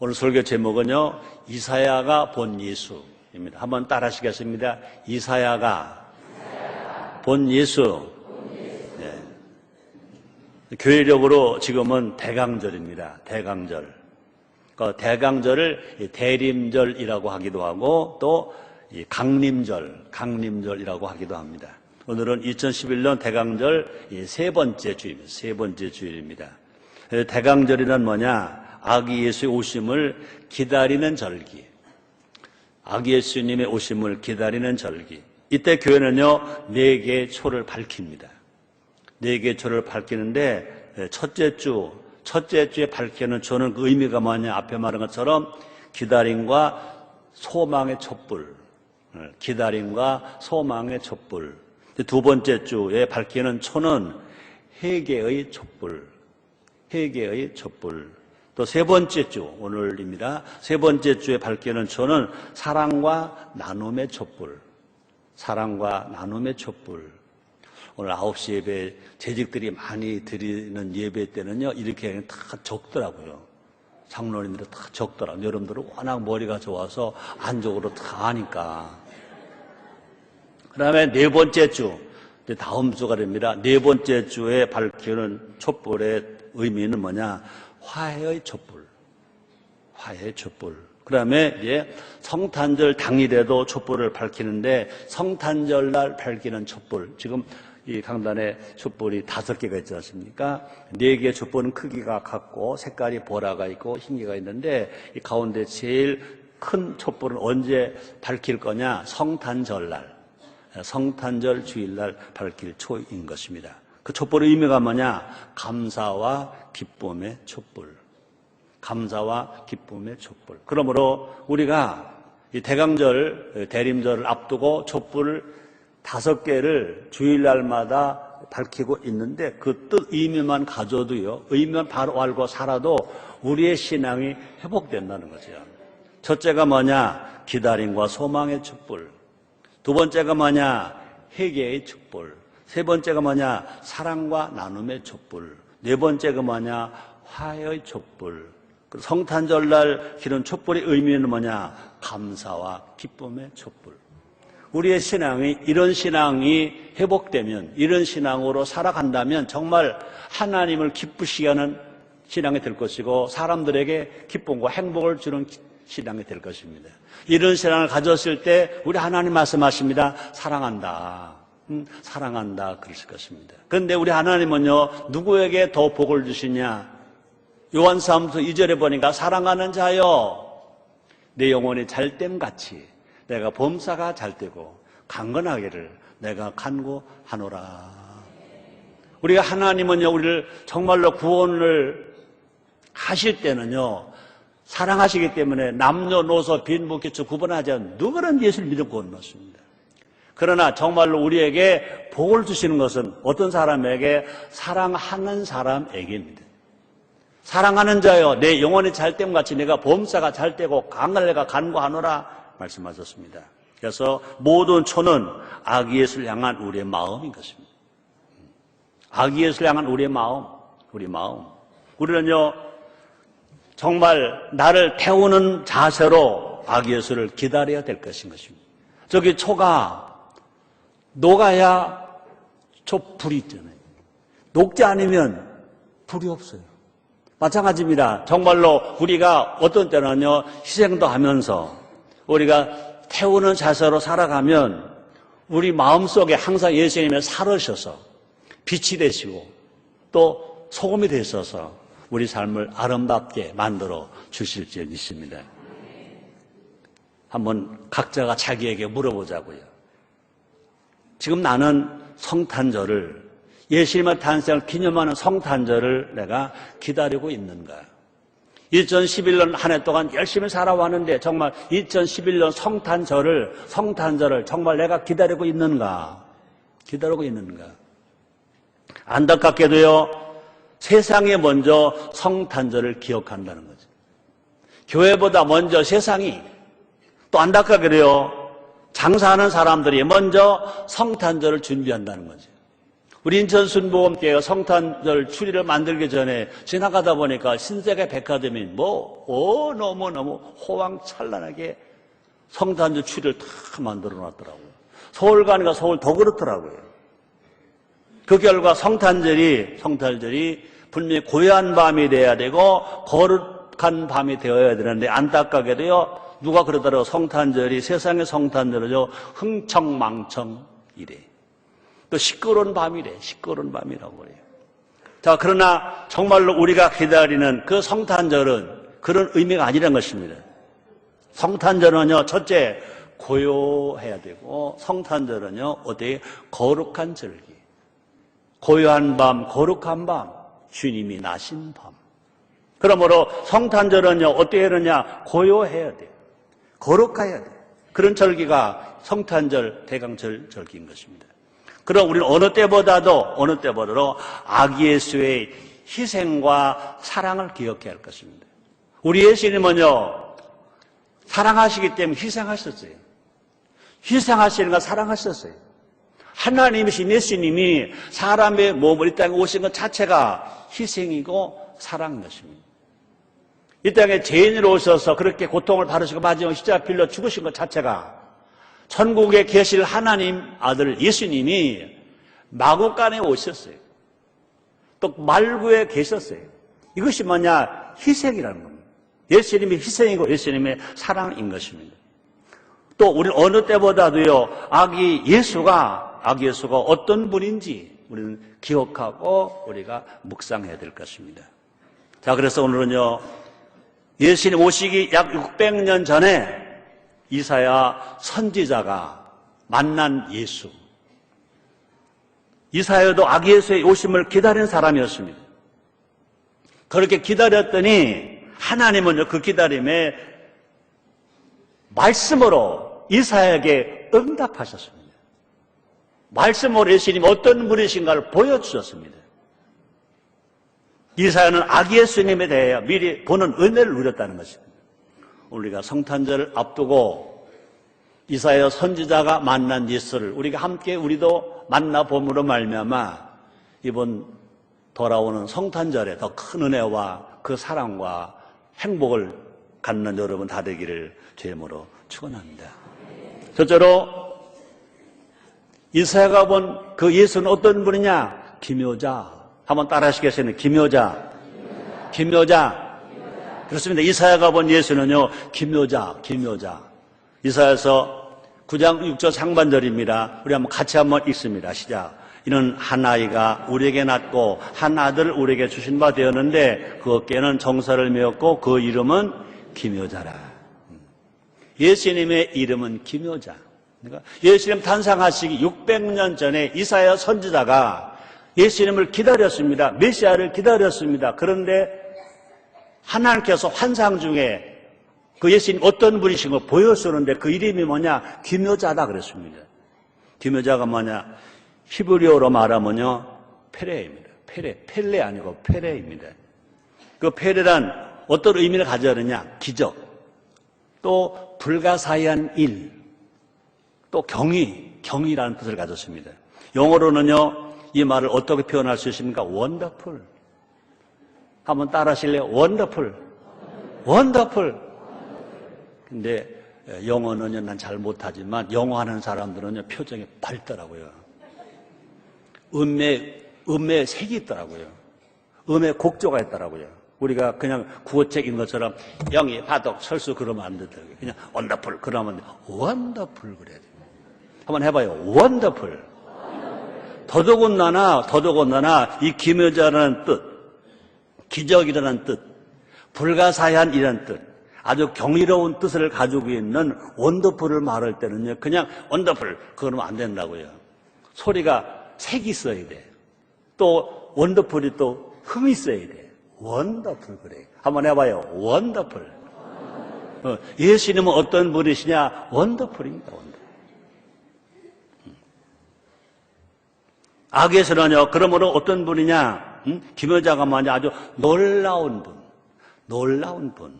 오늘 설교 제목은요, 이사야가 본 예수입니다. 한번 따라 하시겠습니다. 이사야가 본 예수. 네. 교회력으로 지금은 대강절입니다. 대강절. 그 대강절을 대림절이라고 하기도 하고 또 강림절이라고 하기도 합니다. 오늘은 2011년 대강절 세 번째 주일입니다. 세 번째 주일입니다. 대강절이란 뭐냐? 아기 예수의 오심을 기다리는 절기. 아기 예수님의 오심을 기다리는 절기. 이때 교회는요, 4개의 초를 밝힙니다. 4개의 초를 밝히는데 첫째 주에 밝히는 초는 그 의미가 뭐냐? 앞에 말한 것처럼 기다림과 소망의 촛불. 기다림과 소망의 촛불. 두 번째 주에 밝히는 초는 회개의 촛불. 회개의 촛불. 또 세 번째 주, 오늘입니다. 세 번째 주에 밝히는 초는 사랑과 나눔의 촛불. 사랑과 나눔의 촛불. 오늘 9시 예배 재직들이 많이 드리는 예배 때는요, 이렇게 다 적더라고요. 장로님들이 다 적더라고요. 여러분들은 워낙 머리가 좋아서 안쪽으로 다 아니까. 그 다음에 네 번째 주, 다음 주가 됩니다. 네 번째 주에 밝히는 촛불의 의미는 뭐냐? 화해의 촛불. 화해의 촛불. 그 다음에 이제 성탄절 당일에도 촛불을 밝히는데 성탄절 날 밝히는 촛불. 지금 이 강단에 촛불이 5개가 있지 않습니까? 4개의 촛불은 크기가 같고 색깔이 보라가 있고 흰개가 있는데 이 가운데 제일 큰 촛불은 언제 밝힐 거냐? 성탄절 날. 성탄절 주일날 밝힐 초인 것입니다. 그 촛불의 의미가 뭐냐? 감사와 기쁨의 촛불. 감사와 기쁨의 촛불. 그러므로 우리가 이 대강절, 대림절을 앞두고 촛불을 5개를 주일날마다 밝히고 있는데 그 뜻 의미만 가져도요, 의미만 바로 알고 살아도 우리의 신앙이 회복된다는 거죠. 첫째가 뭐냐? 기다림과 소망의 촛불. 두 번째가 뭐냐? 회개의 촛불. 세 번째가 뭐냐? 사랑과 나눔의 촛불. 네 번째가 뭐냐? 화해의 촛불. 성탄절날 기른 촛불의 의미는 뭐냐? 감사와 기쁨의 촛불. 우리의 신앙이 이런 신앙이 회복되면, 이런 신앙으로 살아간다면 정말 하나님을 기쁘시게 하는 신앙이 될 것이고 사람들에게 기쁨과 행복을 주는 신앙이 될 것입니다. 이런 신앙을 가졌을 때 우리 하나님 말씀하십니다. 사랑한다. 사랑한다 그러실 것입니다. 그런데 우리 하나님은요, 누구에게 더 복을 주시냐? 요한사무서 2절에 보니까 사랑하는 자여 내 영혼이 잘됨같이 내가 범사가 잘되고 강건하기를 내가 간구하노라. 우리가 하나님은요, 우리를 정말로 구원을 하실 때는요, 사랑하시기 때문에 남녀노소 빈부귀천 구분하지 않는 누구는 예수를 믿어 구원받습니다. 그러나 정말로 우리에게 복을 주시는 것은 어떤 사람에게? 사랑하는 사람에게입니다. 사랑하는 자여 내 영혼이 잘됨같이 내가 범사가 잘되고 강을 내가 간구하노라 말씀하셨습니다. 그래서 모든 초는 아기 예수를 향한 우리의 마음인 것입니다. 아기 예수를 향한 우리의 마음, 우리 마음. 우리는요, 정말 나를 태우는 자세로 아기 예수를 기다려야 될 것인 것입니다. 저기 초가 녹아야 불이 있잖아요. 녹지 않으면 불이 없어요. 마찬가지입니다. 정말로 우리가 어떤 때는요, 희생도 하면서 우리가 태우는 자세로 살아가면 우리 마음속에 항상 예수님의 살으셔서 빛이 되시고 또 소금이 되셔서 우리 삶을 아름답게 만들어 주실 줄 믿습니다. 한번 각자가 자기에게 물어보자고요. 지금 나는 성탄절을, 예수님의 탄생을 기념하는 성탄절을 내가 기다리고 있는가? 2011년 한 해 동안 열심히 살아왔는데 정말 2011년 성탄절을 정말 내가 기다리고 있는가? 기다리고 있는가? 안타깝게도요, 세상이 먼저 성탄절을 기억한다는 거죠. 교회보다 먼저 세상이, 또 안타깝게도요, 장사하는 사람들이 먼저 성탄절을 준비한다는 거죠. 우리 인천 순복음교회 성탄절 추리를 만들기 전에 지나가다 보니까 신세계 백화점이 너무너무 호황찬란하게 성탄절 추리를 다 만들어 놨더라고요. 서울 가니까 서울 더 그렇더라고요. 그 결과 성탄절이 분명히 고요한 밤이 돼야 되고 거룩한 밤이 되어야 되는데 안타깝게도요, 누가 그러더라고요. 성탄절이 세상의 성탄절은요, 흥청망청이래. 또 시끄러운 밤이래. 시끄러운 밤이라고 그래요. 자, 그러나 정말로 우리가 기다리는 그 성탄절은 그런 의미가 아니라는 것입니다. 성탄절은요, 첫째, 고요해야 되고, 성탄절은요, 어때요? 거룩한 절기. 고요한 밤, 거룩한 밤, 주님이 나신 밤. 그러므로 성탄절은요, 어떻게 해야 되냐? 고요해야 돼요. 거룩해야 돼요. 그런 절기가 성탄절, 대강절 절기인 것입니다. 그럼 우리는 어느 때보다도 아기 예수의 희생과 사랑을 기억해야 할 것입니다. 우리 예수님은요, 사랑하시기 때문에 희생하셨어요. 희생하시는가 사랑하셨어요. 하나님이신 예수님이 사람의 몸을 이 땅에 오신 것 자체가 희생이고 사랑인 것입니다. 이 땅에 죄인으로 오셔서 그렇게 고통을 받으시고 마지막 십자가빌려 죽으신 것 자체가 천국에 계실 하나님 아들 예수님이 마구간에 오셨어요. 또 말구에 계셨어요. 이것이 뭐냐? 희생이라는 겁니다. 예수님의 희생이고 예수님의 사랑인 것입니다. 또 우리는 어느 때보다도요, 아기 예수가 어떤 분인지 우리는 기억하고 우리가 묵상해야 될 것입니다. 자, 그래서 오늘은요, 예수님 오시기 약 600년 전에 이사야 선지자가 만난 예수. 이사야도 아기 예수의 오심을 기다린 사람이었습니다. 그렇게 기다렸더니 하나님은 그 기다림에 말씀으로 이사야에게 응답하셨습니다. 말씀으로 예수님 어떤 분이신가를 보여주셨습니다. 이사야는 아기 예수님에 대해 미리 보는 은혜를 누렸다는 것입니다. 우리가 성탄절을 앞두고 이사야 선지자가 만난 예수를 우리가 함께 우리도 만나봄으로 말미암아 이번 돌아오는 성탄절에 더 큰 은혜와 그 사랑과 행복을 갖는 여러분 다 되기를 주님으로 축원합니다. 첫째로 이사야가 본 그 예수는 어떤 분이냐? 기묘자. 한번 따라 하시겠어요? 기묘자. 그렇습니다. 이사야가 본 예수는요, 기묘자. 이사야서 9장 6절 상반절입니다. 우리 같이 한번 읽습니다. 시작. 이는 한 아이가 우리에게 낳고 한 아들을 우리에게 주신 바 되었는데 그 어깨에는 정사를 메었고 그 이름은 기묘자라. 예수님의 이름은 기묘자. 그러니까 예수님 탄생하시기 600년 전에 이사야 선지자가 예수님을 기다렸습니다. 메시아를 기다렸습니다. 그런데 하나님께서 환상 중에 그 예수님 어떤 분이신 걸 보여주는데 그 이름이 뭐냐? 기묘자다 그랬습니다. 기묘자가 뭐냐? 히브리어로 말하면요, 페레입니다. 펠레 아니고 페레입니다. 그 페레란 어떤 의미를 가져느냐? 기적, 또 불가사의한 일, 또 경이라는 뜻을 가졌습니다. 영어로는요, 이 말을 어떻게 표현할 수 있습니까? 원더풀. 한번 따라 하실래요? 원더풀. 근데 영어는요, 난 잘 못하지만 영어 하는 사람들은요, 표정이 밝더라고요. 음의 색이 있더라고요. 음의 곡조가 있더라고요. 우리가 그냥 구어책 읽는 것처럼 영희, 바둑, 철수 그러면 안 되더라고요. 그냥 원더풀 그러면 원더풀 그래야 돼요. 한번 해봐요. 원더풀. 더더군다나 이 기묘자라는 뜻, 기적이라는 뜻, 불가사의한 이라는 뜻, 아주 경이로운 뜻을 가지고 있는 원더풀을 말할 때는요, 그냥 원더풀 그러면 안 된다고요. 소리가 색이 있어야 돼. 또 원더풀이 또 흥이 있어야 돼. 원더풀 그래. 한번 해봐요. 원더풀. 예수님은 어떤 분이시냐? 원더풀입니다. 원더풀. 아기에서는요, 그러므로 어떤 분이냐? 기묘자가 뭐냐? 아주 놀라운 분.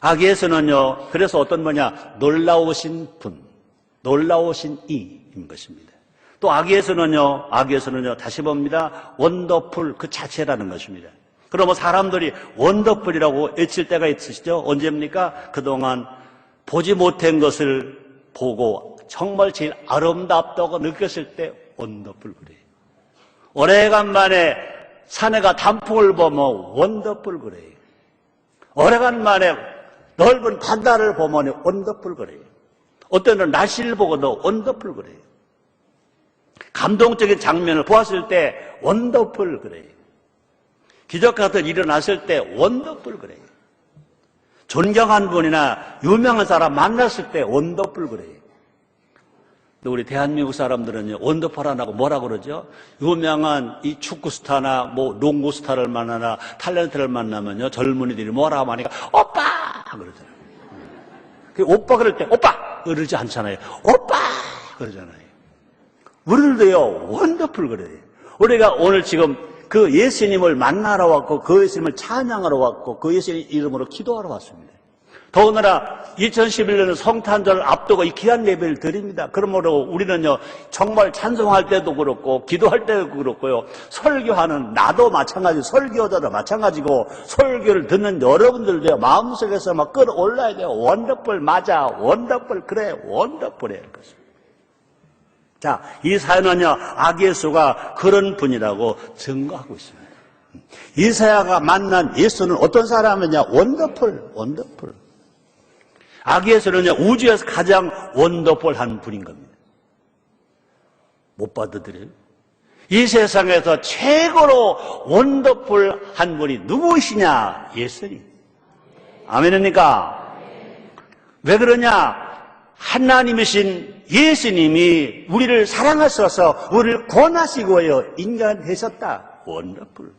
아기에서는요, 그래서 어떤 분이냐? 놀라우신 분, 놀라우신 이인 것입니다. 또 악에서는요, 다시 봅니다. 원더풀 그 자체라는 것입니다. 그러면 사람들이 원더풀이라고 외칠 때가 있으시죠? 언제입니까? 그동안 보지 못한 것을 보고 정말 제일 아름답다고 느꼈을 때 원더풀 그래요. 오래간만에 산에가 단풍을 보면 원더풀 그래요. 오래간만에 넓은 바다를 보면 원더풀 그래요. 어떤 때는 날씨를 보고도 원더풀 그래요. 감동적인 장면을 보았을 때 원더풀 그래요. 기적 같은 일이 일어났을 때 원더풀 그래요. 존경한 분이나 유명한 사람 만났을 때 원더풀 그래요. 우리 대한민국 사람들은요, 원더풀 안 하고 뭐라 그러죠? 유명한 이 축구 스타나 뭐 농구 스타를 만나나 탤런트를 만나면요, 젊은이들이 뭐라 하니까 오빠! 그러잖아요. 그 오빠 그럴 때 오빠! 그러지 않잖아요. 오빠! 그러잖아요. 우리들도요, 원더풀 그래요. 우리가 오늘 지금 그 예수님을 만나러 왔고, 그 예수님을 찬양하러 왔고, 그 예수님 이름으로 기도하러 왔습니다. 더군다나 2011년은 성탄절 앞두고 이 귀한 예배를 드립니다. 그러므로 우리는요, 정말 찬송할 때도 그렇고, 기도할 때도 그렇고요, 설교하는 나도 마찬가지고, 설교자도 마찬가지고, 설교를 듣는 여러분들도요, 마음속에서 막 끌어올라야 돼요. 원더풀 맞아, 원더풀 그래, 원더풀이에요. 자, 이 사연은요, 악예수가 그런 분이라고 증거하고 있습니다. 이사야가 만난 예수는 어떤 사람이냐? 원더풀, 원더풀. 악예수는요, 우주에서 가장 원더풀한 분인 겁니다. 못 받아들여요? 이 세상에서 최고로 원더풀한 분이 누구시냐? 예수님. 아멘입니까? 왜 그러냐? 하나님이신 예수님이 우리를 사랑하셔서 우리를 구원하시고 인간 되셨다. 원더풀.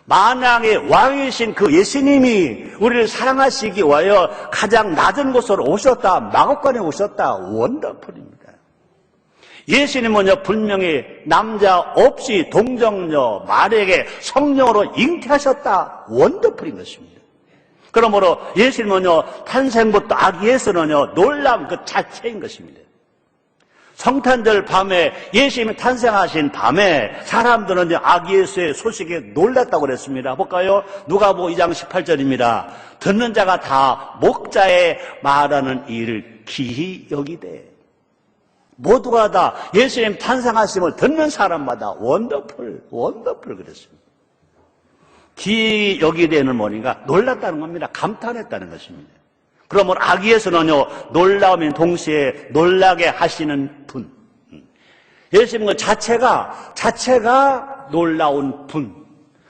만왕의 왕이신 그 예수님이 우리를 사랑하시기 위하여 가장 낮은 곳으로 오셨다. 마곡간에 오셨다. 원더풀입니다. 예수님은요, 분명히 남자 없이 동정녀 마리아에게 성령으로 잉태하셨다. 원더풀인 것입니다. 그러므로 예수님은요, 탄생부터 아기에서는요, 놀라운 그 자체인 것입니다. 성탄절 밤에 예수님이 탄생하신 밤에 사람들은 아기 예수의 소식에 놀랐다고 그랬습니다. 볼까요? 누가복음 2장 18절입니다. 듣는 자가 다 목자의 말하는 일을 기히 여기되, 모두가 다 예수님 탄생하심을 듣는 사람마다 원더풀, 원더풀 그랬습니다. 기히 여기되는 뭐니까 놀랐다는 겁니다. 감탄했다는 것입니다. 그러면 아기에서는요, 놀라움인 동시에 놀라게 하시는 분. 예수님은 자체가 놀라운 분.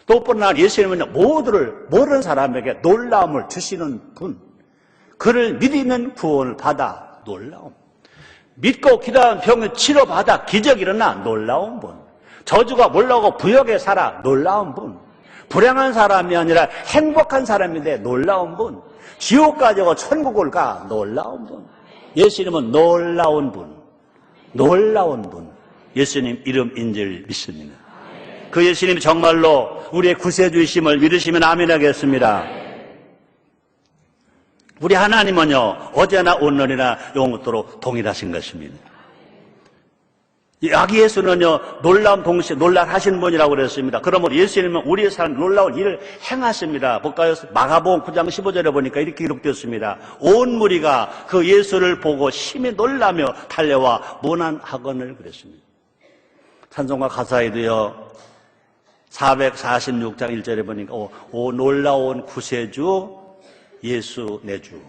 또 뿐만 아니라 예수님은 모든 사람에게 놀라움을 주시는 분. 그를 믿으면 구원을 받아 놀라움. 믿고 기도하는 병을 치료받아 기적이 일어나 놀라운 분. 저주가 몰라오고 부역에 살아 놀라운 분. 불행한 사람이 아니라 행복한 사람인데 놀라운 분. 지옥까지 오고 천국을 가 놀라운 분. 예수님은 놀라운 분. 놀라운 분. 예수님 이름인 줄 믿습니다. 그 예수님이 정말로 우리의 구세주이심을 믿으시면 아멘 하겠습니다. 우리 하나님은요, 어제나 오늘이나 영원토록 동일하신 것입니다. 이 아기 예수는요, 놀라운 동시에 놀랄하신 분이라고 그랬습니다. 그러므로 예수님은 우리의 삶 놀라운 일을 행하십니다. 볼까요? 마가복음 9장 15절에 보니까 이렇게 기록되었습니다. 온 무리가 그 예수를 보고 심히 놀라며 달려와 문안하거늘 그랬습니다. 찬송가 가사에도요, 446장 1절에 보니까 오 놀라운 구세주 예수 내 주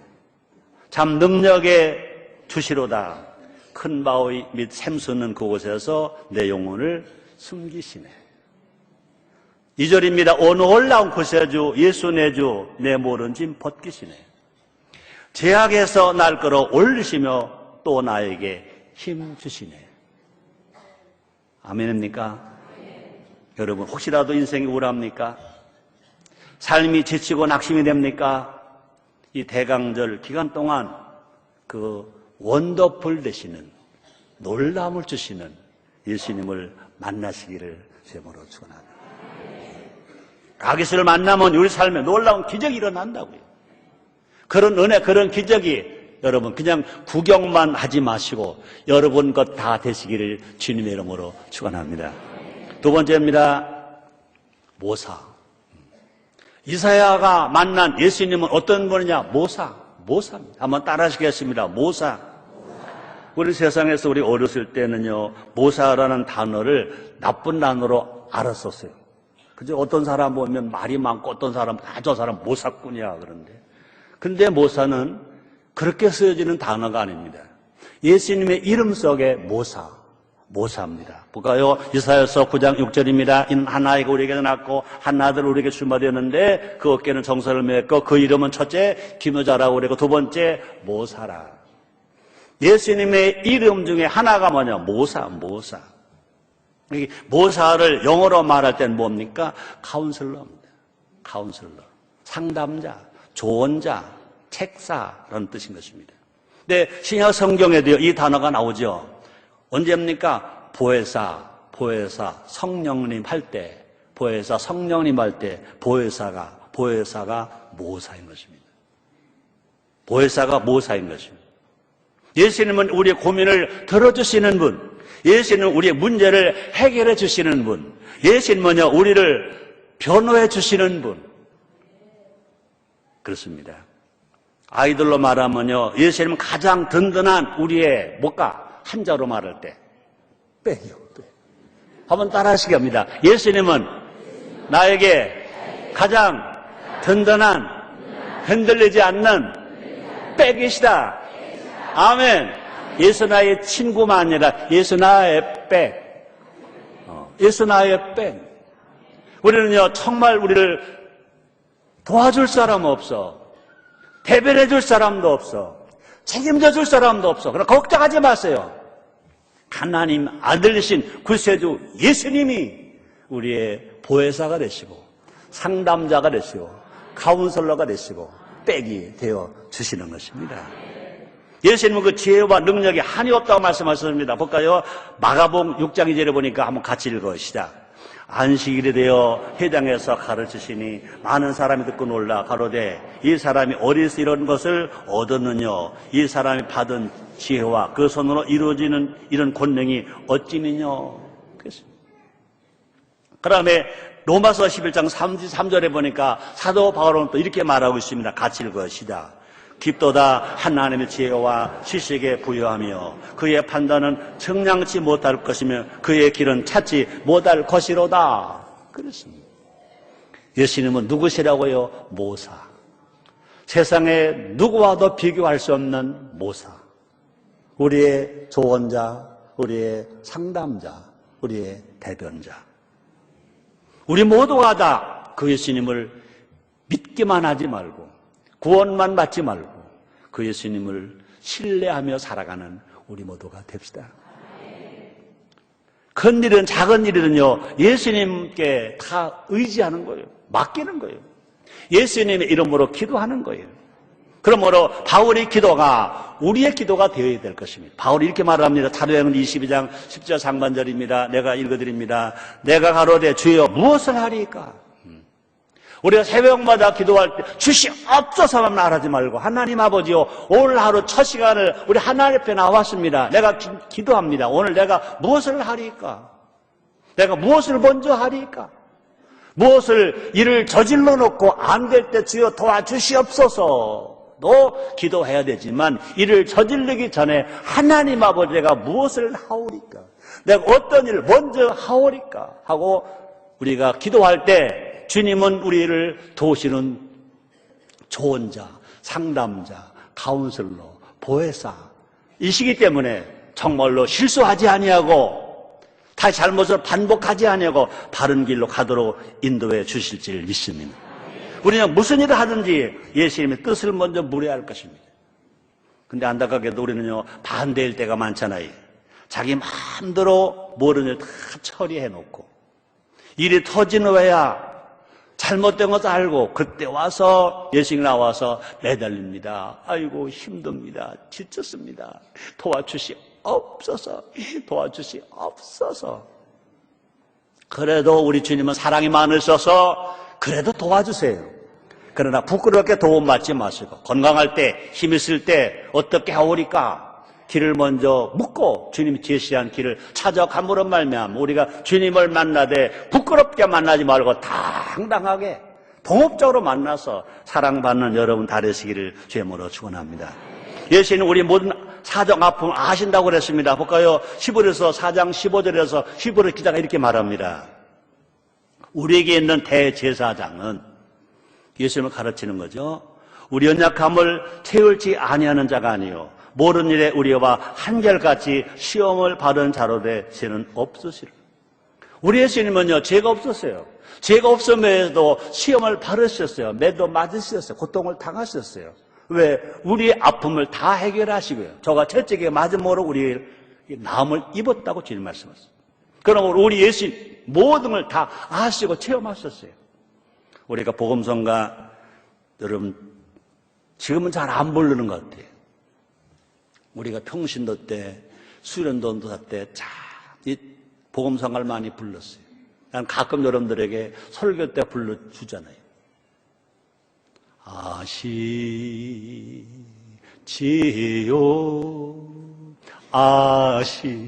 참 능력의 주시로다. 큰 바위 및 샘솟는 그곳에서 내 영혼을 숨기시네. 2절입니다. 오 놀라운 구세주 예수 내 주 내 모른 짐 벗기시네. 죄악에서 날 끌어 올리시며 또 나에게 힘 주시네. 아멘입니까? 여러분 혹시라도 인생이 우울합니까? 삶이 지치고 낙심이 됩니까? 이 대강절 기간 동안 그 원더풀 되시는 놀라움을 주시는 예수님을 만나시기를 제목으로 축원합니다. 아기스를 만나면 우리 삶에 놀라운 기적이 일어난다고요. 그런 은혜, 그런 기적이 여러분 그냥 구경만 하지 마시고 여러분 것 다 되시기를 주님의 이름으로 축원합니다. 두 번째입니다. 모사. 이사야가 만난 예수님은 어떤 분이냐? 모사입니다. 한번 따라 하시겠습니다. 모사. 우리 세상에서 우리 어렸을 때는요, 모사라는 단어를 나쁜 단어로 알았었어요. 그죠? 어떤 사람 보면 말이 많고 어떤 사람, 저 사람 모사꾼이야 그런데. 근데 모사는 그렇게 쓰여지는 단어가 아닙니다. 예수님의 이름 속에 모사입니다. 볼까요? 이사야서 9장 6절입니다. 이는 한 아이가 우리에게 낳고 한 아들 우리에게 출마되었는데 그 어깨는 정사를 맺고 그 이름은 첫째 기묘자라고 그러고 두 번째 모사라. 예수님의 이름 중에 하나가 뭐냐? 모사. 이 모사를 영어로 말할 때는 뭡니까? 카운슬러입니다. 카운슬러. 상담자, 조언자, 책사라는 뜻인 것입니다. 근데 신약 성경에도 이 단어가 나오죠. 언제입니까? 보혜사, 성령님 할 때, 보혜사가 모사인 것입니다. 보혜사가 모사인 것입니다. 예수님은 우리의 고민을 들어주시는 분, 예수님은 우리의 문제를 해결해 주시는 분, 예수님은요, 우리를 변호해 주시는 분. 그렇습니다. 아이들로 말하면요, 예수님은 가장 든든한 우리의 한자로 말할 때, 백이요. 한번 따라 하시기 합니다. 예수님은 나에게 가장 든든한, 흔들리지 않는 백이시다. 아멘. 예수 나의 친구만 아니라 예수 나의 백. 예수 나의 백. 우리는요, 정말 우리를 도와줄 사람 없어. 대변해 줄 사람도 없어. 책임져 줄 사람도 없어. 그러나 걱정하지 마세요. 하나님 아들이신 구세주 예수님이 우리의 보혜사가 되시고 상담자가 되시고 카운슬러가 되시고 백이 되어 주시는 것입니다. 예수님은 그 지혜와 능력이 한이 없다고 말씀하셨습니다. 볼까요? 마가복음 6장 2절에 보니까 한번 같이 읽으시다. 안식일이 되어 회당에서 가르치시니 많은 사람이 듣고 놀라 가로되 이 사람이 어디서 이런 것을 얻었느냐? 이 사람이 받은 지혜와 그 손으로 이루어지는 이런 권능이 어찌니냐? 그 다음에 로마서 11장 3절에 보니까 사도 바울은 또 이렇게 말하고 있습니다. 같이 읽으시다. 깊도다 하나님의 지혜와 지식에 부여하며 그의 판단은 청량치 못할 것이며 그의 길은 찾지 못할 것이로다. 그렇습니다. 예수님은 누구시라고요? 모사. 세상에 누구와도 비교할 수 없는 모사. 우리의 조언자, 우리의 상담자, 우리의 대변자. 우리 모두가 다 그 예수님을 믿기만 하지 말고 구원만 받지 말고 그 예수님을 신뢰하며 살아가는 우리 모두가 됩시다. 큰 일은 작은 일이든요 예수님께 다 의지하는 거예요. 맡기는 거예요. 예수님의 이름으로 기도하는 거예요. 그러므로 바울의 기도가 우리의 기도가 되어야 될 것입니다. 바울이 이렇게 말합니다. 사도행전 22장 10절 상반절입니다. 내가 읽어드립니다. 내가 가로되 주여 무엇을 하리까? 우리가 새벽마다 기도할 때 주시옵소서만 말하지 말고 하나님 아버지요 오늘 하루 첫 시간을 우리 하나님 앞에 나왔습니다. 내가 기도합니다. 오늘 내가 무엇을 하리까? 내가 무엇을 먼저 하리까? 무엇을 일을 저질러 놓고 안 될 때 주여 도와주시옵소서 너 기도해야 되지만 일을 저지르기 전에 하나님 아버지 내가 무엇을 하오리까? 내가 어떤 일을 먼저 하오리까? 하고 우리가 기도할 때 주님은 우리를 도우시는 조언자, 상담자, 카운슬러, 보혜사 이시기 때문에 정말로 실수하지 아니하고 다시 잘못을 반복하지 아니하고 바른 길로 가도록 인도해 주실 줄 믿습니다. 우리는 무슨 일을 하든지 예수님의 뜻을 먼저 물어야 할 것입니다. 근데 안타깝게도 우리는요 반대일 때가 많잖아요. 자기 마음대로 모든 일 다 처리해 놓고 일이 터진 후에야 잘못된 것도 알고 그때 와서 예수님 나와서 매달립니다. 아이고 힘듭니다. 지쳤습니다. 도와주시옵소서. 도와주시옵소서. 그래도 우리 주님은 사랑이 많으셔서 그래도 도와주세요. 그러나 부끄럽게 도움받지 마시고 건강할 때, 힘 있을 때 어떻게 하오리까? 길을 먼저 묻고 주님이 제시한 길을 찾아감으로 말미암아 우리가 주님을 만나되 부끄럽게 만나지 말고 당당하게 동업적으로 만나서 사랑받는 여러분 되시기를 주님으로 축원합니다. 예수님 우리 모든 사정 아픔을 아신다고 그랬습니다. 볼까요? 히브리서 4장 15절에서 히브리 기자가 이렇게 말합니다. 우리에게 있는 대제사장은 예수님을 가르치는 거죠. 우리 연약함을 채울지 아니하는 자가 아니요 모든 일에 우리와 한결같이 시험을 받은 자로 되 죄는 없으시라. 우리 예수님은요 죄가 없었어요. 죄가 없음에도 시험을 받으셨어요. 매도 맞으셨어요. 고통을 당하셨어요. 왜? 우리의 아픔을 다 해결하시고요. 저가 채찍에 맞음으로 우리의 나음을 입었다고 주님 말씀하셨어요. 그럼 우리 예수님 모든 걸 다 아시고 체험하셨어요. 우리가 복음성가 여러분 지금은 잘 안 부르는 것 같아요. 우리가 평신도 때 수련도사 때 참 이 복음성가를 많이 불렀어요. 난 가끔 여러분들에게 설교 때 불러주잖아요. 아시지요 아시지요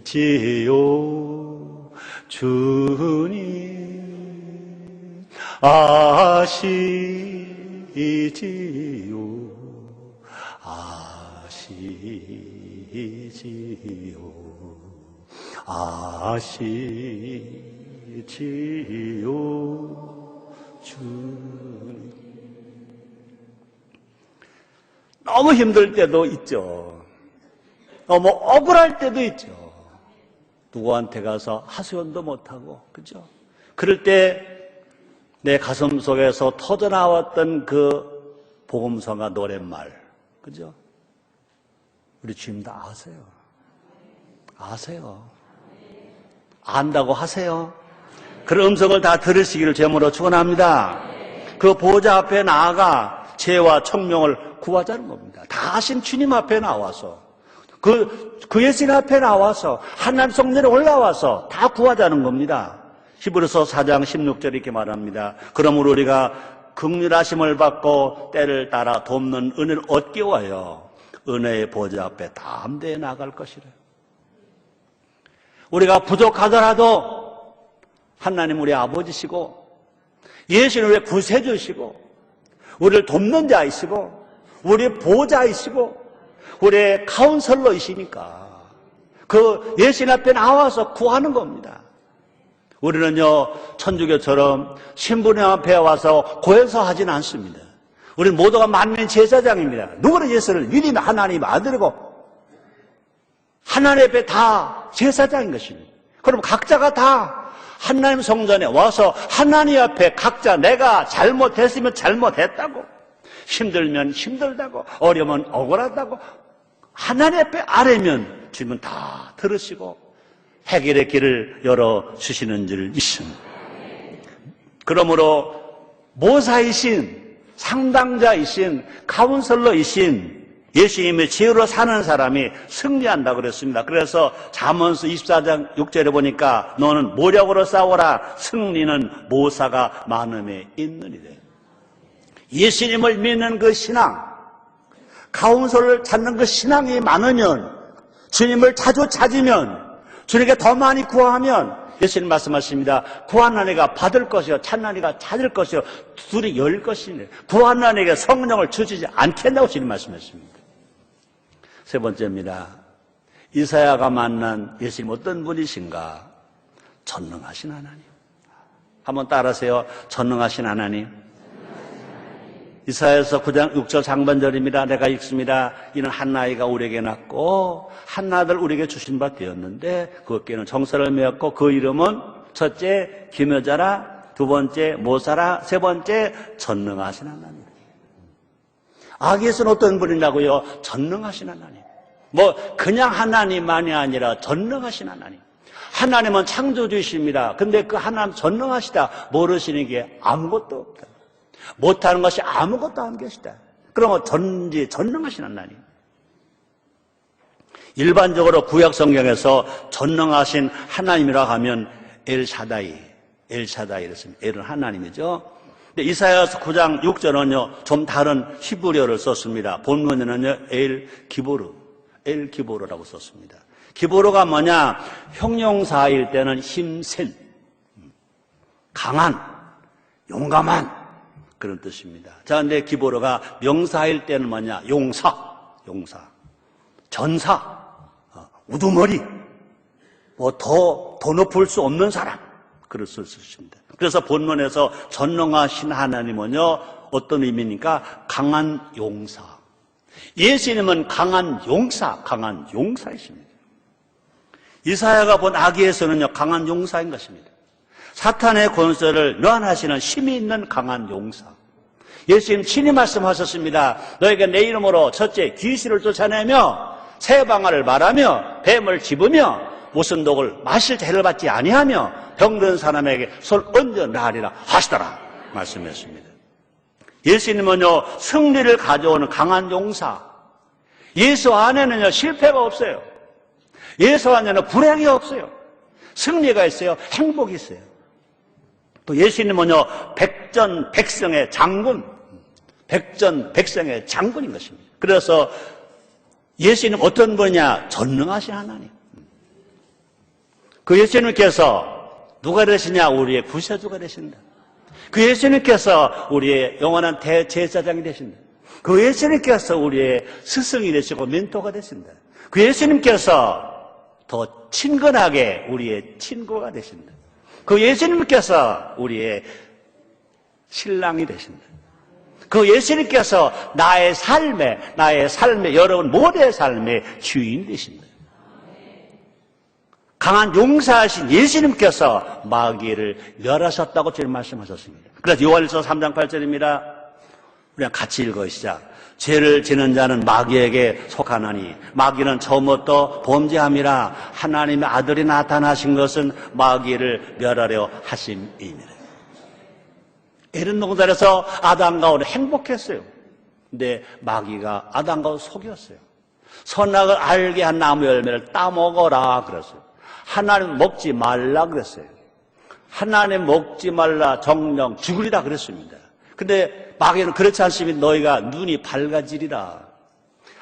아시지요 주님 아시지요 아시지요 아시지요 주님. 너무 힘들 때도 있죠. 너무 억울할 때도 있죠. 누구한테 가서 하소연도 못하고, 그죠? 그럴 때 내 가슴 속에서 터져나왔던 그 복음성가 노랫말, 그죠? 우리 주님 다 아세요. 아세요. 안다고 하세요. 그런 음성을 다 들으시기를 제물로 축원합니다. 그 보좌 앞에 나아가 죄와 청명을 구하자는 겁니다. 다 아신 주님 앞에 나와서 그 예수님 앞에 나와서 하나님 성전에 올라와서 다 구하자는 겁니다. 히브리서 4장 16절 이렇게 말합니다. 그러므로 우리가 긍휼하심을 받고 때를 따라 돕는 은혜를 얻기 위하여 은혜의 보좌 앞에 담대히 나아갈 것이래요. 우리가 부족하더라도 하나님 우리 아버지시고 예수는 우리 구세주시고 우리를 돕는 자이시고 우리 보호자이시고 우리의 카운슬러이시니까 그 예수님 앞에 나와서 구하는 겁니다. 우리는요 천주교처럼 신부님 앞에 와서 고해서 하지는 않습니다. 우리는 모두가 만민 제사장입니다. 누구는 예수를 믿으면 하나님 아들이고 하나님 앞에 다 제사장인 것입니다. 그럼 각자가 다 하나님 성전에 와서 하나님 앞에 각자 내가 잘못했으면 잘못했다고, 힘들면 힘들다고, 어려우면 억울하다고 하나님 앞에 아뢰면 주님은 다 들으시고 해결의 길을 열어주시는 줄 믿습니다. 그러므로 모사이신 상당자이신 카운슬러이신 예수님의 지혜로 사는 사람이 승리한다고 그랬습니다. 그래서 잠언서 24장 6절에 보니까 너는 모력으로 싸워라 승리는 모사가 많음에 있느니래. 예수님을 믿는 그 신앙, 카운슬을 찾는 그 신앙이 많으면, 주님을 자주 찾으면, 주님께 더 많이 구하면 예수님 말씀하십니다. 구하는 이가 받을 것이요 찾는 이가 찾을 것이요 둘이 열 것이니 구하는 이에게 성령을 주시지 않겠다고 주님 말씀하십니다. 세 번째입니다. 이사야가 만난 예수님 어떤 분이신가? 전능하신 하나님. 한번 따라하세요. 전능하신 하나님. 이사야서 9장 6절 상반절입니다. 내가 읽습니다. 이는 한나이가 우리에게 낳고 한나들 우리에게 주신 바 되었는데 그것께는 정사를 메었고 그 이름은 첫째 기묘자라, 두 번째 모사라, 세 번째 전능하신 하나님. 예수는 어떤 분이냐고요? 전능하신 하나님. 그냥 하나님만이 아니라 전능하신 하나님. 하나님은 창조주이십니다. 근데 그 하나님 전능하시다. 모르시는 게 아무것도 없다. 못하는 것이 아무것도 안 계시다. 그러면 전능하신 하나님. 일반적으로 구약 성경에서 전능하신 하나님이라 하면 엘샤다이 이랬습니다. 엘은 하나님이죠. 근데 이사야서 9장 6절은요, 좀 다른 히브리어를 썼습니다. 본문에는요, 엘 기보르라고 썼습니다. 기보르가 뭐냐? 형용사일 때는 힘센, 강한, 용감한 그런 뜻입니다. 자, 근데 기보르가 명사일 때는 뭐냐? 용사, 전사, 우두머리, 더 높을 수 없는 사람, 그럴 수 있습니다. 그래서 본문에서 전능하신 하나님은요, 어떤 의미입니까? 강한 용사. 예수님은 강한 용사이십니다. 이사야가 본 아기에서는요, 강한 용사인 것입니다. 사탄의 권세를 멸하시는 힘이 있는 강한 용사. 예수님 친히 말씀하셨습니다. 너희가 내 이름으로 첫째 귀신을 쫓아내며 새방아를 말하며 뱀을 집으며 무슨 독을 마실 죄를 받지 아니하며 병든 사람에게 손 얹어 나으리라 하시더라 말씀했습니다. 예수님은요, 승리를 가져오는 강한 용사. 예수 안에는요, 실패가 없어요. 예수 안에는 불행이 없어요. 승리가 있어요. 행복이 있어요. 또 예수님은요, 백전백승의 장군인 것입니다. 그래서 예수님 어떤 분이냐? 전능하신 하나님. 그 예수님께서 누가 되시냐? 우리의 구세주가 되신다. 그 예수님께서 우리의 영원한 대제사장이 되신다. 그 예수님께서 우리의 스승이 되시고 멘토가 되신다. 그 예수님께서 더 친근하게 우리의 친구가 되신다. 그 예수님께서 우리의 신랑이 되신다. 그 예수님께서 나의 삶의 여러분 모두의 삶의 주인이 되신다. 강한 용사하신 예수님께서 마귀를 멸하셨다고 지금 말씀하셨습니다. 그래서 요한일서 3장 8절입니다. 우리가 같이 읽으시자. 죄를 지는 자는 마귀에게 속하나니 마귀는 처음부터 범죄함이라 하나님의 아들이 나타나신 것은 마귀를 멸하려 하심이니라. 에덴 동산에서 아담과 하와는 행복했어요. 근데 마귀가 아담과 하와를 속였어요. 선악을 알게 한 나무 열매를 따먹어라 그랬어요. 하나님 먹지 말라 그랬어요. 하나님 먹지 말라 정령 죽으리라 그랬습니다. 근데 마귀는 그렇지 않습니다. 너희가 눈이 밝아지리라.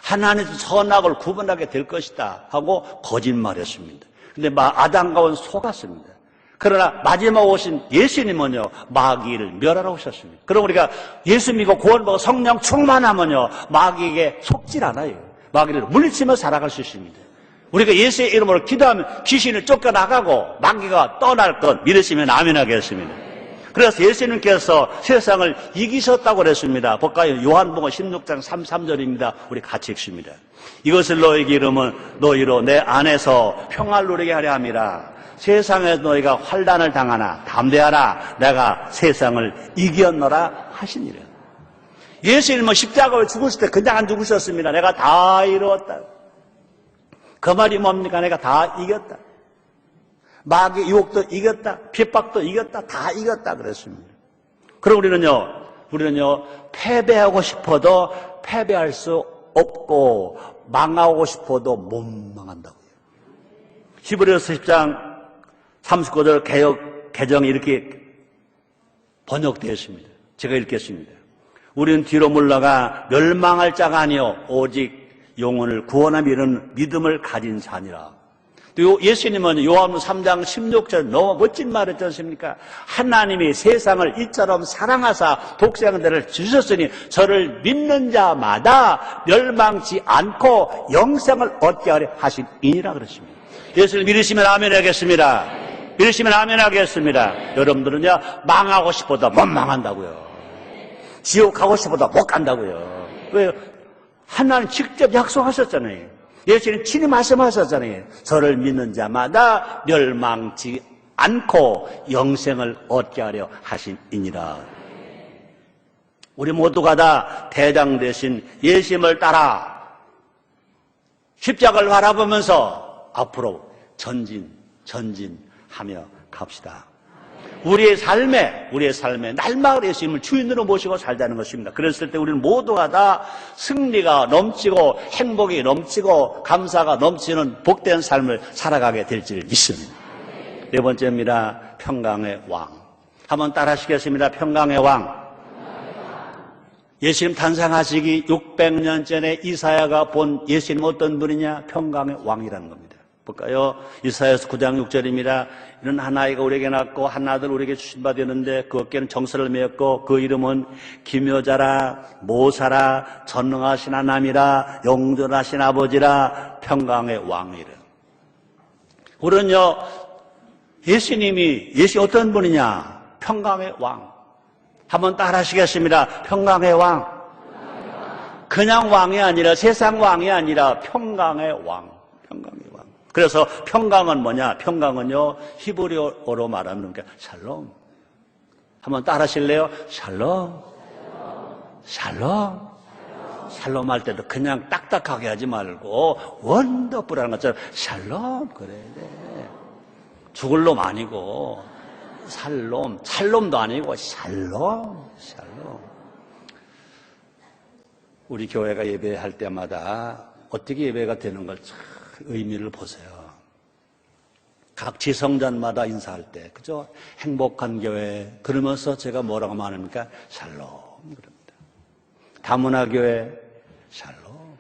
하나님 선악을 구분하게 될 것이다 하고 거짓말했습니다. 근데 아담과 하와는 속았습니다. 그러나 마지막 오신 예수님은요, 마귀를 멸하러 오셨습니다. 그럼 우리가 예수 믿고 구원받고 성령 충만하면요, 마귀에게 속질 않아요. 마귀를 물리치며 살아갈 수 있습니다. 우리가 예수의 이름으로 기도하면 귀신을 쫓겨나가고 마귀가 떠날 것 믿으시면 아멘 하겠습니다. 그래서 예수님께서 세상을 이기셨다고 그랬습니다. 볼까요? 요한복음 16장 33절입니다. 우리 같이 읽습니다. 이것을 너희에게 이르면 너희로 내 안에서 평화를 누리게 하려 함이라. 세상에서 너희가 환난을 당하나 담대하라. 내가 세상을 이겼노라 하시니라. 예수님은 십자가에 죽으실 때 그냥 안 죽으셨습니다. 내가 다 이루었다. 그 말이 뭡니까? 내가 다 이겼다. 마귀 유혹도 이겼다. 핍박도 이겼다. 다 이겼다 그랬습니다. 그럼 우리는요 패배하고 싶어도 패배할 수 없고 망하고 싶어도 못 망한다고요. 히브리서 10장 39절 개정이 이렇게 번역되어 있습니다. 제가 읽겠습니다. 우리는 뒤로 물러가 멸망할 자가 아니요 오직 영혼을 구원하며 이르는 믿음을 가진 자니라. 또 예수님은 요한복음 3장 16절 너무 멋진 말 했지 않습니까? 하나님이 세상을 이처럼 사랑하사 독생자를 주셨으니 저를 믿는 자마다 멸망치 않고 영생을 얻게 하려 하심이니라 그랬습니다. 예수를 믿으시면 아멘 하겠습니다. 믿으시면 아멘 하겠습니다. 여러분들은요 망하고 싶어도 못 망한다고요. 지옥 가고 싶어도 못 간다고요. 왜요? 하나님 직접 약속하셨잖아요. 예수님 친히 말씀하셨잖아요. 저를 믿는 자마다 멸망치 않고 영생을 얻게 하려 하심이니라. 우리 모두가 다 대장 되신 예수님을 따라 십자가를 바라보면서 앞으로 전진하며 갑시다. 우리의 삶에 날마다 예수님을 주인으로 모시고 살자는 것입니다. 그랬을 때 우리는 모두가 다 승리가 넘치고 행복이 넘치고 감사가 넘치는 복된 삶을 살아가게 될 줄 믿습니다. 네 번째입니다. 평강의 왕. 한번 따라 하시겠습니다. 평강의 왕. 예수님 탄생하시기 600년 전에 이사야가 본 예수님 어떤 분이냐? 평강의 왕이라는 겁니다. 볼까요? 이사야서 9장 6절입니다. 이는 한 아이가 우리에게 낳고 한 아들 우리에게 주신 바 되는데 그 어깨는 정사를 메었고 그 이름은 기묘자라 모사라 전능하신 하나님이라 영존하신 아버지라 평강의 왕이라. 우리는요, 예수 어떤 분이냐? 평강의 왕. 한번 따라 하시겠습니다. 평강의 왕. 그냥 왕이 아니라 세상 왕이 아니라 평강의 왕. 평강의 왕. 그래서 평강은 뭐냐? 평강은요, 히브리어로 말하면 샬롬. 한번 따라 하실래요? 샬롬. 샬롬. 샬롬 할 때도 그냥 딱딱하게 하지 말고 원더풀한 것처럼 샬롬 그래야 돼. 죽을 놈 아니고 샬롬도 아니고 샬롬. 우리 교회가 예배할 때마다 어떻게 예배가 되는 걸 참 의미를 보세요. 각 지성전마다 인사할 때, 그죠? 행복한 교회 그러면서 제가 뭐라고 말합니까? 샬롬 그럽니다. 다문화 교회 샬롬,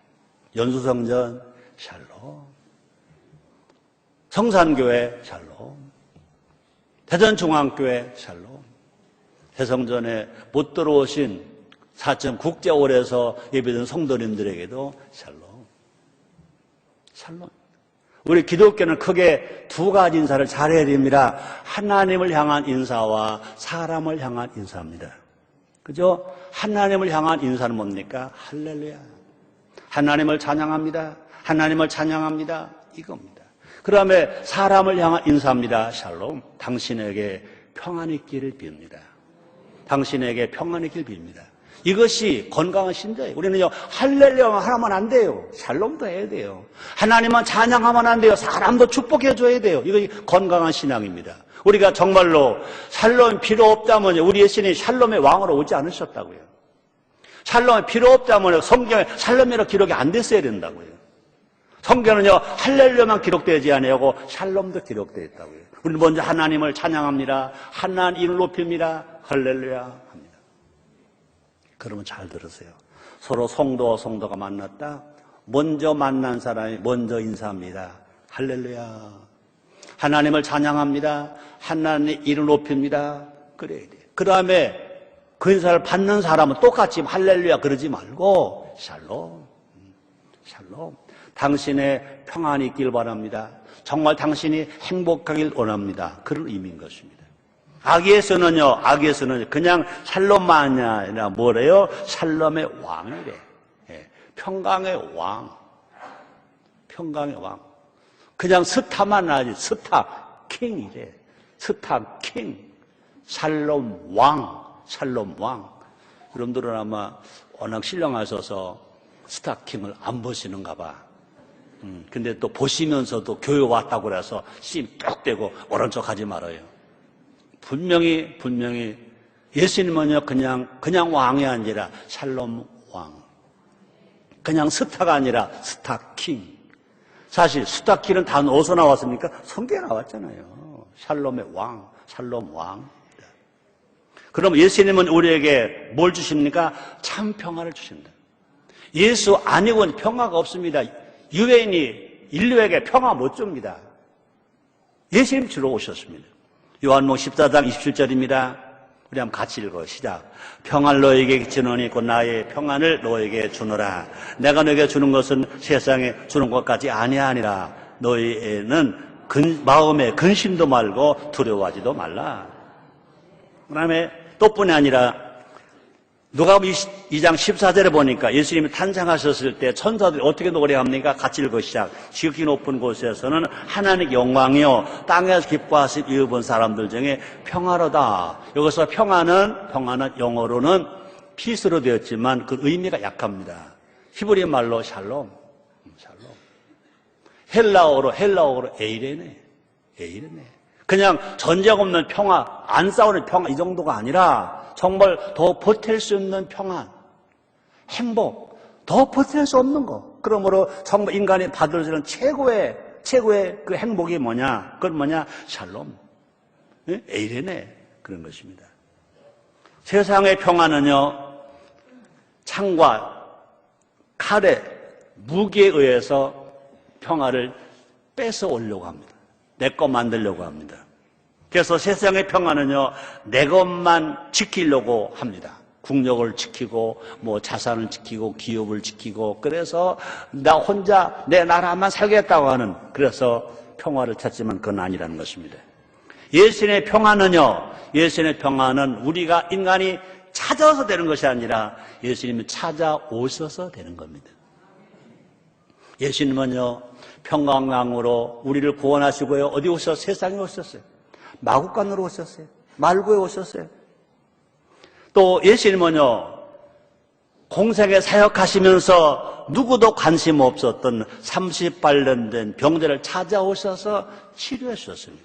연수성전 샬롬, 성산교회 샬롬, 대전중앙교회 샬롬, 대성전에 못 들어오신 4천 국제홀에서 예배드린 성도님들에게도 샬롬. 샬롬. 우리 기독교는 크게 두 가지 인사를 잘해야 됩니다. 하나님을 향한 인사와 사람을 향한 인사입니다. 그죠? 하나님을 향한 인사는 뭡니까? 할렐루야. 하나님을 찬양합니다. 하나님을 찬양합니다. 이겁니다. 그 다음에 사람을 향한 인사입니다. 샬롬. 당신에게 평안이 있기를 빕니다. 당신에게 평안이 있기를 빕니다. 이것이 건강한 신자예요. 우리는요, 할렐루야만 하면 안 돼요. 샬롬도 해야 돼요. 하나님만 찬양하면 안 돼요. 사람도 축복해줘야 돼요. 이것이 건강한 신앙입니다. 우리가 정말로 샬롬이 필요 없다면 우리 예수님이 샬롬의 왕으로 오지 않으셨다고요. 샬롬이 필요 없다면 성경에 샬롬이라고 기록이 안 됐어야 된다고요. 성경은요, 할렐루야만 기록되지 아니하고 샬롬도 기록되어 있다고요. 우리는 먼저 하나님을 찬양합니다. 하나님 이름을 높입니다. 할렐루야 합니다. 그러면 잘 들으세요. 서로 성도가 만났다. 먼저 만난 사람이 먼저 인사합니다. 할렐루야. 하나님을 찬양합니다. 하나님 이름을 높입니다. 그래야 돼요. 그 다음에 그 인사를 받는 사람은 똑같이 할렐루야 그러지 말고 샬롬. 샬롬. 당신의 평안이 있길 바랍니다. 정말 당신이 행복하길 원합니다. 그런 의미인 것입니다. 악에서는요, 그냥 샬롬만이 아니라 뭐래요? 샬롬의 왕이래. 예, 평강의 왕. 평강의 왕. 그냥 스타만 아니지, 스타 킹이래. 스타 킹. 샬롬 왕. 샬롬 왕. 여러분들은 아마 워낙 신령하셔서 스타 킹을 안 보시는가 봐. 근데 또 보시면서도 교회 왔다고 그래서 심 뚝 떼고 오른 척 하지 말아요. 분명히 예수님은요, 그냥 왕이 아니라 샬롬 왕. 그냥 스타가 아니라 스타 킹. 사실 스타 킹은 다 어디서 나왔습니까? 성경에 나왔잖아요. 샬롬의 왕, 샬롬 왕. 그럼 예수님은 우리에게 뭘 주십니까? 참 평화를 주신다. 예수 아니고는 평화가 없습니다. 유대인이 인류에게 평화 못 줍니다. 예수님 주러 오셨습니다. 요한복음 14장 27절입니다. 우리 한번 같이 읽어요. 시작. 평안을 너에게 주노니 곧 나의 평안을 너에게 주노라. 내가 너에게 주는 것은 세상에 주는 것까지 아니하니라. 너희는 마음에 근심도 말고 두려워하지도 말라. 그 다음에 또뿐이 아니라 누가복음 2장 14절에 보니까 예수님이 탄생하셨을 때 천사들이 어떻게 노래합니까? 같이 읽어 시작. 지극히 높은 곳에서는 하나님의 영광이요 땅에서 기뻐하심 입은 사람들 중에 평화로다. 여기서 평화는 영어로는 피스로 되었지만 그 의미가 약합니다. 히브리 말로 샬롬. 헬라어로 에이레네. 그냥 전쟁 없는 평화, 안 싸우는 평화 이 정도가 아니라 정말 더 버틸 수 있는 평안, 행복, 더 버틸 수 없는 것. 그러므로 정말 인간이 받을 수 있는 최고의 그 행복이 뭐냐? 그건 뭐냐? 샬롬, 에이레네 그런 것입니다. 세상의 평안은요, 창과 칼의 무기에 의해서 평화를 뺏어 오려고 합니다. 내 것 만들려고 합니다. 그래서 세상의 평화는요, 내 것만 지키려고 합니다. 국력을 지키고, 자산을 지키고, 기업을 지키고, 그래서 나 혼자 내 나라만 살겠다고 하는, 그래서 평화를 찾지만 그건 아니라는 것입니다. 예수님의 평화는요, 예수님의 평화는 우리가 인간이 찾아서 되는 것이 아니라 예수님이 찾아오셔서 되는 겁니다. 예수님은요, 평강강으로 우리를 구원하시고요, 어디 오셨어요? 세상에 오셨어요. 마국간으로 오셨어요. 말구에 오셨어요. 또 예수님은요, 공생에 사역하시면서 누구도 관심 없었던 38년 된 병들을 찾아오셔서 치료해 주셨습니다.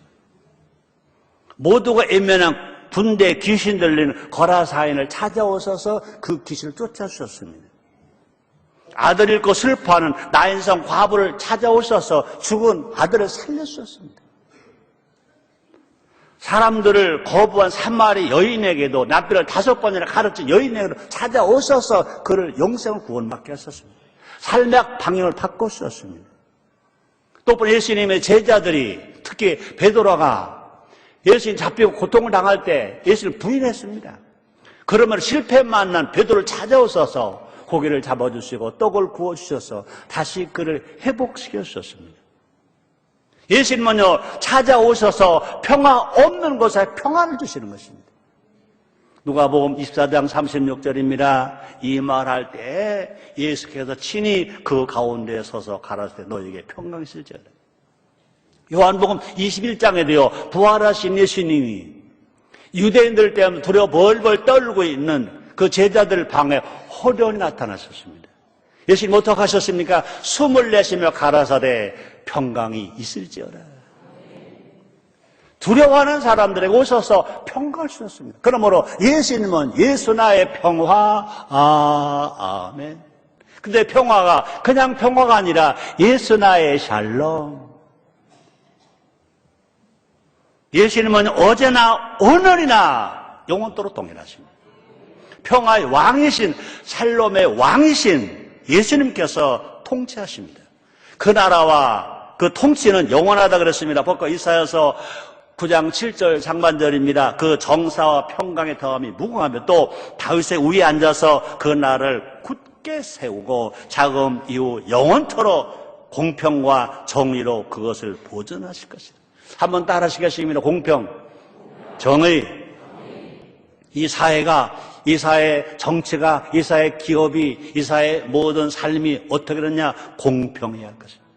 모두가 애면한 군대 귀신 들리는 거라사인을 찾아오셔서 그 귀신을 쫓아주셨습니다. 아들 잃고 슬퍼하는 나인성 과부를 찾아오셔서 죽은 아들을 살려주셨습니다. 사람들을 거부한 3마리 여인에게도 납비를 5번이나 가르친 여인에게도 찾아오셔서 그를 영생을 구원받게 하셨습니다. 삶의 방향을 바꿔주셨습니다. 또 예수님의 제자들이, 특히 베드로가 예수님 잡히고 고통을 당할 때 예수님을 부인했습니다. 그러면 실패 만난 베드로를 찾아오셔서 고기를 잡아주시고 떡을 구워주셔서 다시 그를 회복시켜 주셨습니다. 예수님은요, 찾아오셔서 평화 없는 곳에 평안을 주시는 것입니다. 누가복음 24장 36절입니다. 이 말할 때 예수께서 친히 그 가운데에 서서 가라사대 너에게 평강이 있을지어다. 요한복음 21장에도요, 부활하신 예수님이 유대인들 때문에 두려워 벌벌 떨고 있는 그 제자들 방에 호련히 나타나셨습니다. 예수님 어떻게 하셨습니까? 숨을 내쉬며 가라사대 평강이 있을지어라. 두려워하는 사람들에게 오셔서 평강을 주셨습니다. 그러므로 예수님은 예수 나의 평화, 아멘. 근데 평화가 그냥 평화가 아니라 예수 나의 샬롬. 예수님은 어제나 오늘이나 영원토록 동일하십니다. 평화의 왕이신, 샬롬의 왕이신 예수님께서 통치하십니다. 그 나라와 그 통치는 영원하다 그랬습니다. 보니까 이사야서 9장 7절 상반절입니다. 그 정사와 평강의 더함이 무궁하며 또 다윗의 위에 앉아서 그 나라를 굳게 세우고 자금 이후 영원토록 공평과 정의로 그것을 보존하실 것이다. 한번 따라 하시겠습니다. 공평, 정의. 이 사회가, 이 사회 정치가, 이 사회 기업이, 이 사회 모든 삶이 어떻게 되느냐? 공평해야 할 것입니다.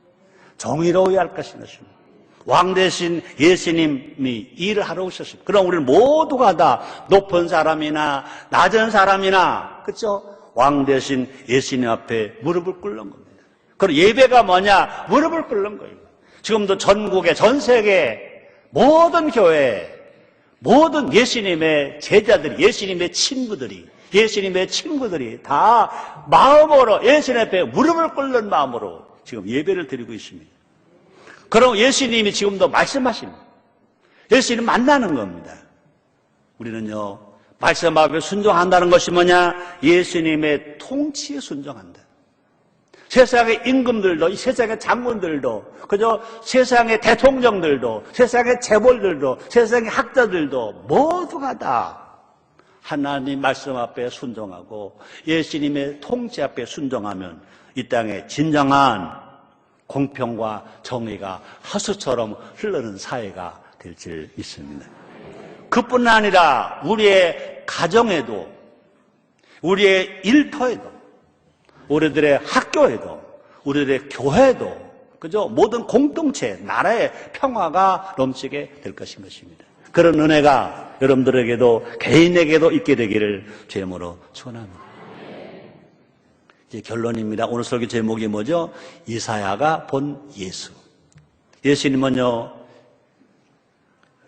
정의로워야 할 것입니다. 왕 대신 예수님이 일을 하러 오셨습니다. 그럼 우리는 모두가 다 높은 사람이나 낮은 사람이나, 그렇죠? 왕 대신 예수님 앞에 무릎을 꿇는 겁니다. 그럼 예배가 뭐냐? 무릎을 꿇는 거예요. 지금도 전국에, 전 세계 모든 교회, 모든 예수님의 제자들이, 예수님의 친구들이 다 마음으로 예수님 앞에 무릎을 꿇는 마음으로 지금 예배를 드리고 있습니다. 그럼 예수님이 지금도 말씀하십니다. 예수님 만나는 겁니다. 우리는요, 말씀 앞에 순종한다는 것이 뭐냐? 예수님의 통치에 순종한다. 세상의 임금들도, 세상의 장군들도, 그저 세상의 대통령들도, 세상의 재벌들도, 세상의 학자들도 모두가 다 하나님 말씀 앞에 순종하고 예수님의 통치 앞에 순종하면 이 땅에 진정한 공평과 정의가 하수처럼 흐르는 사회가 될 줄 믿습니다. 그뿐 아니라 우리의 가정에도, 우리의 일터에도, 우리들의 학교에도, 우리들의 교회도, 그죠? 모든 공동체, 나라의 평화가 넘치게 될 것입니다. 그런 은혜가 여러분들에게도, 개인에게도 있게 되기를 주님으로 축원합니다. 이제 결론입니다. 오늘 설교 제목이 뭐죠? 이사야가 본 예수. 예수님은요,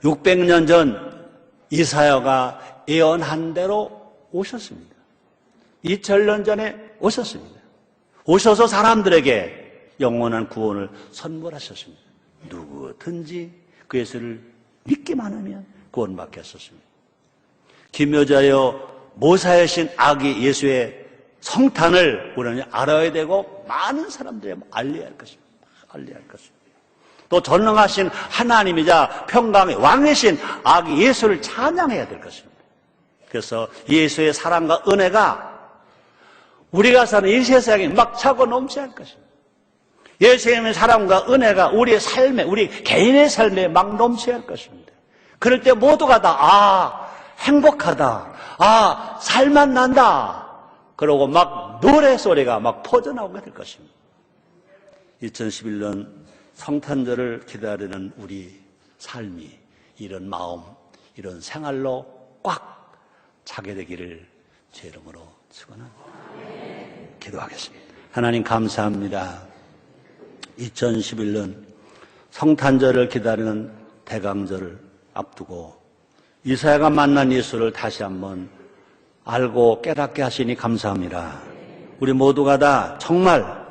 600년 전 이사야가 예언한 대로 오셨습니다. 2000년 전에 오셨습니다. 오셔서 사람들에게 영원한 구원을 선물하셨습니다. 누구든지 그 예수를 믿기만 하면 구원받게 하셨습니다. 기묘자여 모사의 아기 예수의 성탄을 우리는 알아야 되고 많은 사람들에게 알려야 할 것입니다. 알려야 할 것입니다. 또 전능하신 하나님이자 평강의 왕이신 아기 예수를 찬양해야 될 것입니다. 그래서 예수의 사랑과 은혜가 우리가 사는 이 세상에 막 차고 넘쳐야 할 것입니다. 예수님의 사랑과 은혜가 우리의 삶에, 우리 개인의 삶에 막 넘쳐야 할 것입니다. 그럴 때 모두가 다 행복하다, 살맛 난다, 그러고 막 노래소리가 막 퍼져나오게 될 것입니다. 2011년 성탄절을 기다리는 우리 삶이 이런 마음, 이런 생활로 꽉 차게 되기를 제 이름으로 축원합니다. 기도하겠습니다. 하나님 감사합니다. 2011년 성탄절을 기다리는 대강절을 앞두고 이사야가 만난 예수를 다시 한번 알고 깨닫게 하시니 감사합니다. 우리 모두가 다 정말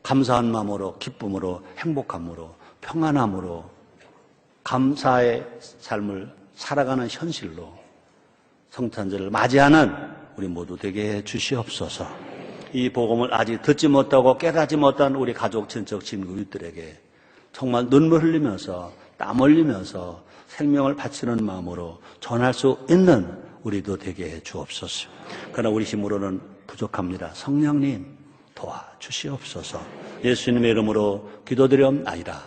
감사한 마음으로, 기쁨으로, 행복함으로, 평안함으로 감사의 삶을 살아가는 현실로 성탄절을 맞이하는 우리 모두 되게 해 주시옵소서. 이 복음을 아직 듣지 못하고 깨닫지 못한 우리 가족, 친척, 친구들에게 정말 눈물 흘리면서 땀 흘리면서 생명을 바치는 마음으로 전할 수 있는 우리도 되게 해 주옵소서. 그러나 우리 힘으로는 부족합니다. 성령님 도와주시옵소서. 예수님의 이름으로 기도드리옵나이다.